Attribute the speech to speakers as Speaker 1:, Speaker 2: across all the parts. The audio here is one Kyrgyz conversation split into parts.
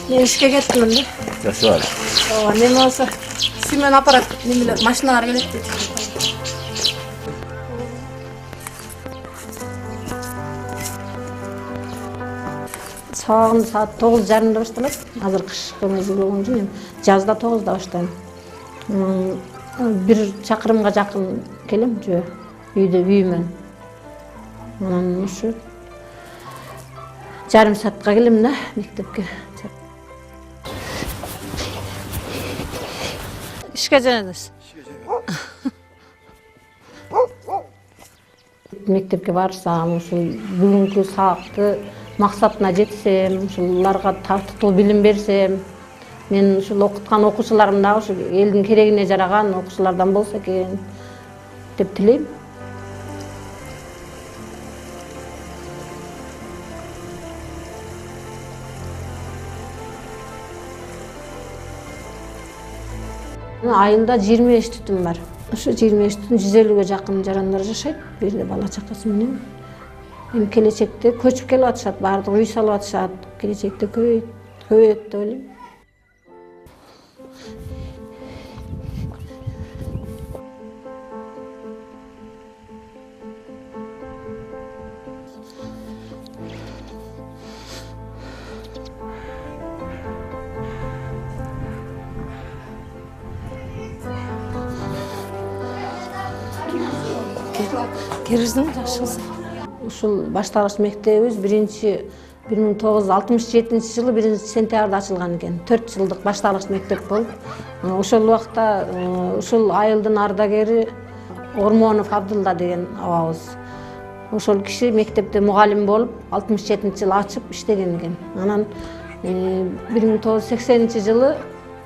Speaker 1: Men işe ketdim de.
Speaker 2: Yaxşı var.
Speaker 1: Neme olsa Simen aparat nemeler maşinalar kelет deydi. Sabahın saat 9:30'da başlanat. Hazır kışkı mezgil болгон үчүн жазда 9'da başlayım. Bir çakırımga jakın kelem jö. Үйүмөн. Анан ушу жарым саатка келем да мектепке. İşe jo'nadasiz. Мектепке барсам, ушул бүгүнкү сабакты максатына жетсем, ушуларга тартыктуу билим берсем, мен ушул окуткан окуучуларым да ушу элдин керегине жараган окуучулардан болсо экен деп тилейм. Айында 25 түтүн бар. Ошо 25 түтүн 150ге жакын жарандар жашайт. Бир жерде бала чакасы менен. Эми келечекте көчүп келип атышат, баардыгы үй салып атышат. Келечекте көбөйөт деп ойлойм. Киргиздим жакшысы. Ушул башталгыч мектебибиз 1967-жылы 1-сентябрда ачылган экен. 4 жылдык башталгыч мектеп болуп, ошол убакта ушул айылдын ардагери Ормонов Абдулла деген абабыз. Ошол киши мектепте мугалим болуп, 67-жылы ачып иштеген экен. Анан 1980-жылы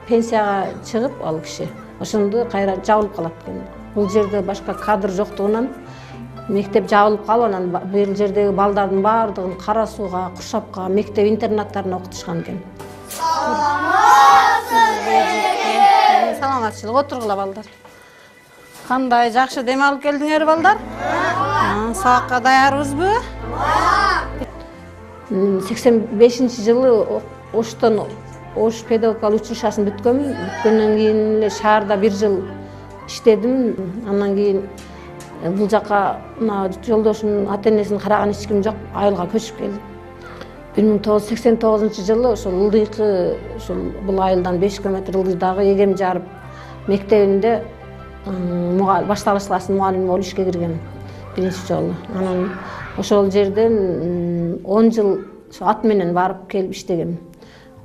Speaker 1: пенсияга чыгып ал киши ошондо кайра жабылып калат экен. Бул жерде башка кадр жоктугунан мектеп жабылып калып, анан бул жердеги балдардын баардыгын кара сууга, куршапка, мектеп интернаттарына окутушкан экен. Саламатчылык, отургула балдар. Кандай жакшы дем алып келдиңер балдар? Сабакка даярбызбы? 85-жылы Оштон Ош педагогикалык училищасын бүткөнмүн. Бүткөндөн кийин эле шаарда 1 жыл иштедим. Андан кийин бул жака жолдошумдун ата-энесин караган эч ким жок, айылга көчүп келдим. 1989-жылы ошол ылдыйкы бул айылдан 5 километр ылдыйдагы Эгем Жарып мектебинде башталгыч класстын мугалими болуп ишке киргем биринчи жолу. Анан ошол жерден 10 жыл ат менен барып келип иштегем.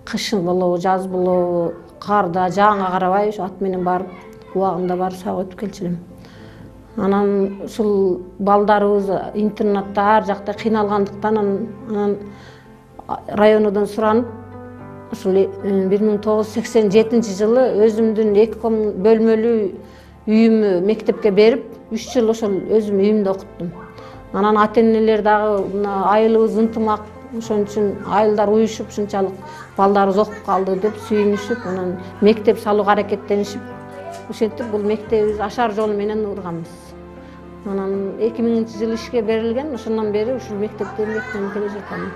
Speaker 1: Кыш болобу, жаз болобу, карда, жаганга карабай ат менен барып, убагында барып сабак өтүп келчү. Анан ушул балдарыбыз интернатта ар жакта кыйналгандыктан анан районудан суранып, ушул 1987-жылы өзүмдүн 2 бөлмөлүү үйүмү мектепке берип, 3 жыл ошол өзүм үйүмдө окуттум. Анан ата-энелер дагы айылыбыз ынтымак, ошон үчүн айылдар уюшуп ушунчалык балдарыбыз окуп калды деп сүйүнүшүп, анан мектеп салууга аракеттенишип, ошентип бул мектебибиз ашар жол менен урганбыз. Анан 2000-жылы ишке берилген, ошондон бери ушул мектепте эмгектенип келе жатам.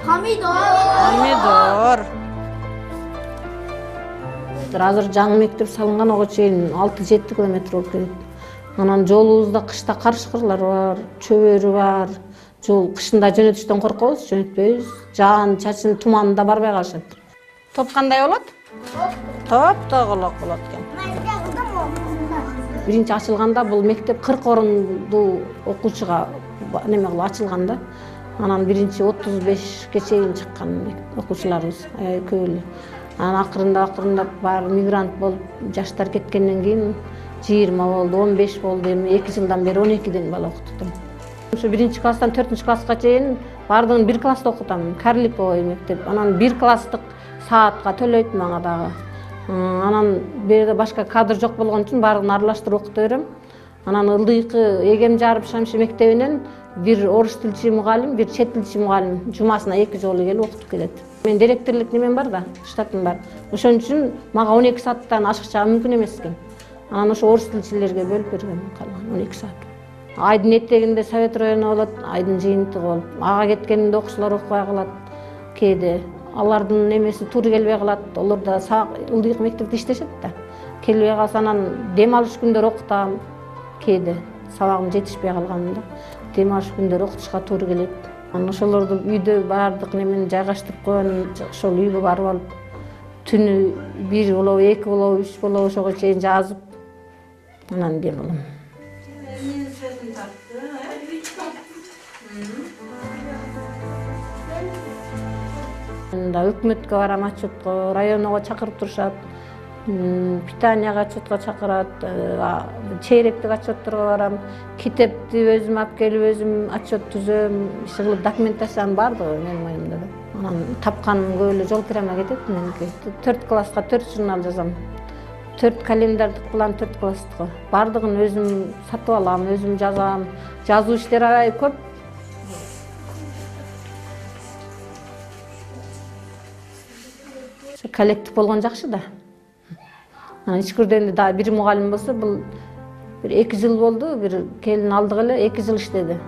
Speaker 1: Помидор. Азыр жаңы мектеп салынган, ого чейин 6-7 километр болуп келет. Анан жолубузда кышта карышкырлар бар, чөбөрү бар. Жол кышында жөнөтүштөн коркобуз, жөнөтпөйбүз. Жаан чачын туманында барбай калышат. Топ кандай болот? Топ тоголок болот экен. Биринчи ачылганда бул мектеп 40 орундуу окуучуга неме кылып ачылган да. Анан биринчи 35ке чейин чыккан окуучуларыбыз көп эле. Анан акырындап баары мигрант болуп, жаштар кеткенден кийин 20 болду, 15 болду, эми 2 жылдан бери 12ден бала окуттум. Ошо 1-класстан 4-класска чейин баардыгын 1 класста окутам, Карликовый мектеп. Анан 1 класстык саатка төлөйт мага дагы. Анан берде башка кадр жок болгон үчүн баардыгын аралаштырып окута берем. Анан ылдыйкы Эгем Жарып Шамши мектебинен бир орус тилчи мугалим, бир чет тилчи мугалим жумасына 2 жолу келип окутуп келет. Мен директорлук немем бар да, штатым бар. Ошон үчүн мага 12 сааттан ашыкчага мүмкүн эмес экен. Анан ошо орус тилчилерге бөлүп берген калган 12 саат. Айдын этегинде Совет району болот, айдын жыйынтыгы болуп, ага кеткенде окуучулар окубай калат кээде. Алардын немеси туура келбей калат. Олар да ылдыйкы мектепте иштешет да. Келбей калса анан дем алыш күндөрү окутам кээде. Сабагым жетишпей калганда дем алыш күндөрү окутушка туура келет. Анан ошолорду үйдө баардык немени жайгаштырып койгон, ошол үйгө барып алып түнү 1 болобу, 2 болобу, 3 болобу ошого чейин жазып анан дем алам. Өкмөткө барам отчетко, районго чакырып турушат, питанияга отчетко чакырат, чейректик отчетторго барам, китепти өзүм алып келип өзүм отчет түзөм, иш кылып документациянын баардыгы менин моюмда да. Анан тапканым көп эле жол кирема кетет меники. 4 класска 4 журнал жазам. 4 календарьдык план 4 класстыкы. Баардыгын өзүм сатып алам, өзүм жазам. Жазуу иштери аябай көп. Коллектив болгон жакшы да. Анан ичкирденде дагы бир мугалим болсо, бул бир 2 жыл болду, бир келин алдык эле 2 жыл иштеди.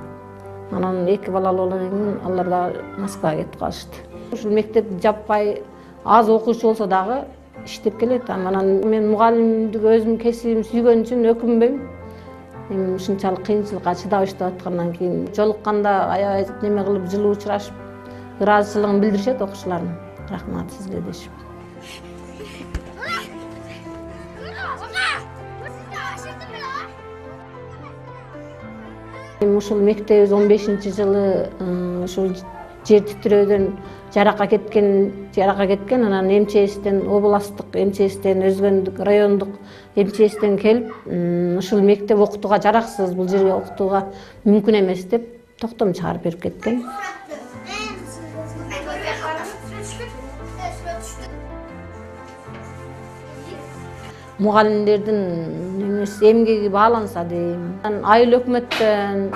Speaker 1: Анан 2 балалуу болгондон кийин алар дагы Москвага кетип калышты. Ушул мектеп жаппай аз окуучу болсо дагы иштеп келет. Анан мен мугалимдик өзүм кесибим сүйгөн үчүн өкүнбөйм. Эми ушунчалык кыйынчылыкка чыдап иштеп аткандан кийин жолукканда аябай неме кылып жылуу учурашып, ыраазычылыгын билдиришет окуучулардын. Рахмат сизге дешип. Ушул мектебиз 15-жылы ушул жер титирөөдөн жаракка кеткен, анан МЧСтен, областтык МЧСтен, өзгөндүк райондук МЧСтен келип, ушул мектеп окутууга жараксыз, бул жерге окутууга мүмкүн эмес деп токтом чыгарып берип кеткен. Мугалимдердин эмгеги бааланса дейм. Айыл өкмөттөн,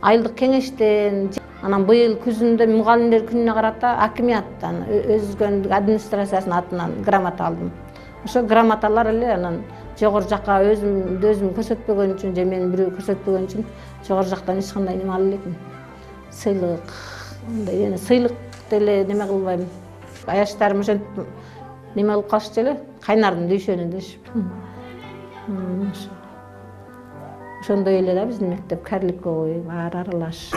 Speaker 1: айылдык кеңештен, анан быйыл күзүндө мугалимдер күнүнө карата акимияттан, өзгөндүк администрациясынын атынан грамота алдым. Ошо грамоталар эле анан жогору жакка өзүм көрсөтпөгөн үчүн же мени бирөө көрсөтпөгөн үчүн жогору жактан эч кандай неме ала элекмин. Сыйлык, андай сыйлык деле неме кылбайм. Аяштарым ошентип неме кылып калышчу эле, кайнардын дүйшөнү дешип. Ошондой эле да биздин мектеп кәриликке баары аралаш.